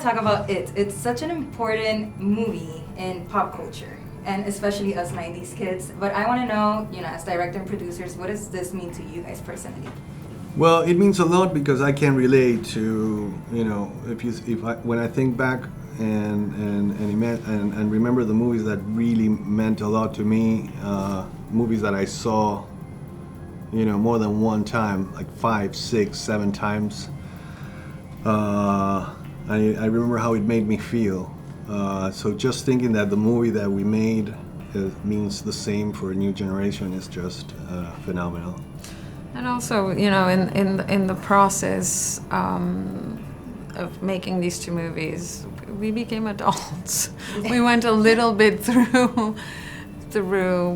talk about it. It's such an important movie in pop culture, and especially us 90s kids. But I want to know, as director and producers, what does this mean to you guys personally? Well, it means a lot because I can relate to, when I think back and remember the movies that really meant a lot to me, movies that I saw, more than one time, like 5, 6, 7 times. I remember how it made me feel. So just thinking that the movie that we made means the same for a new generation is just phenomenal. And also, in the process of making these two movies, we became adults. We went a little bit through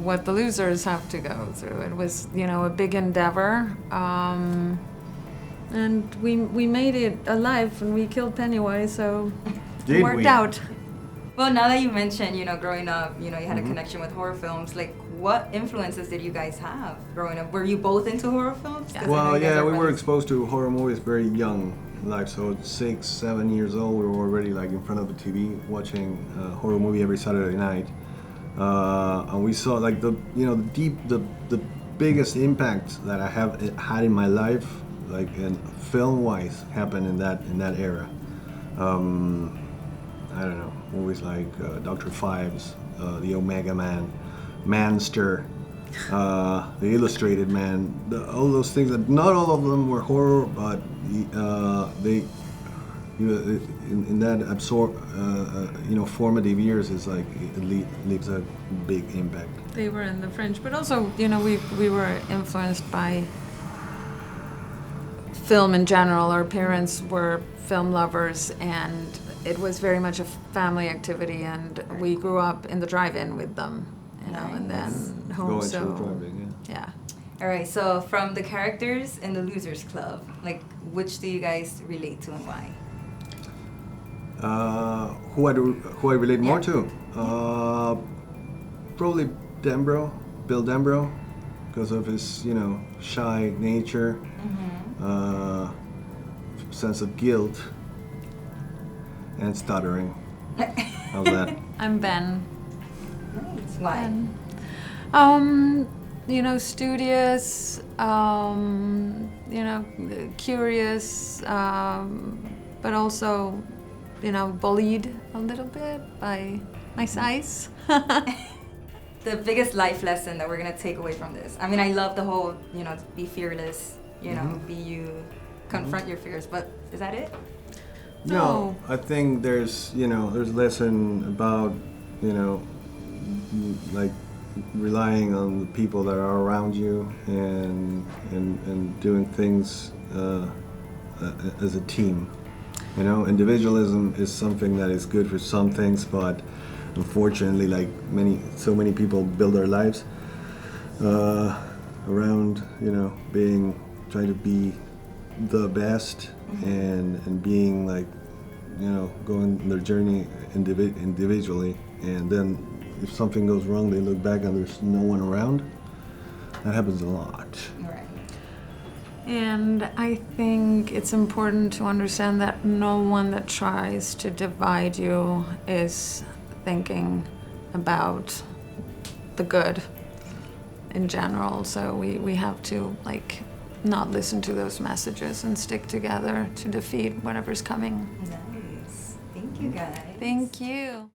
what the losers have to go through. It was, a big endeavor, and we made it alive, and we killed Pennywise, so it worked out. Well, now that you mentioned, growing up, you had a connection with horror films. Like, what influences did you guys have growing up? Were you both into horror films? Yeah. Well, yeah, we were exposed to horror movies very young. Like, so 6, 7 years old, we were already like in front of the TV watching a horror movie every Saturday night. And we saw like the biggest impact that I have had in my life, like in film-wise, happened in that era. I don't know, movies like Dr. Fives, The Omega Man, Manster, The Illustrated Man, all those things. That not all of them were horror, but they, in that formative years, is like it leaves a big impact. They were in the fringe, but also, we were influenced by film in general. Our parents were film lovers, and it was very much a family activity, and we grew up in the drive-in with them, Nice. And then home. Going so to the drive-in, yeah. All right, so from the characters in the Losers Club, like, which do you guys relate to and why? Who I relate more to? Probably Bill Denbrough, because of his shy nature, sense of guilt, and stuttering. How's that? I'm Ben. Nice. Why? Studious, curious, but also, bullied a little bit by my size. The biggest life lesson that we're gonna take away from this. I mean, I love the whole, be fearless, be you, confront your fears, but is that it? No, I think there's a lesson about like relying on the people that are around you and doing things as a team. Individualism is something that is good for some things, but unfortunately, like so many people build their lives around trying to be the best and being like going their journey individually, and then if something goes wrong, they look back and there's no one around. That happens a lot. Right. And I think it's important to understand that no one that tries to divide you is thinking about the good in general. So we have to not listen to those messages and stick together to defeat whatever's coming. Nice. Thank you, guys. Thank you.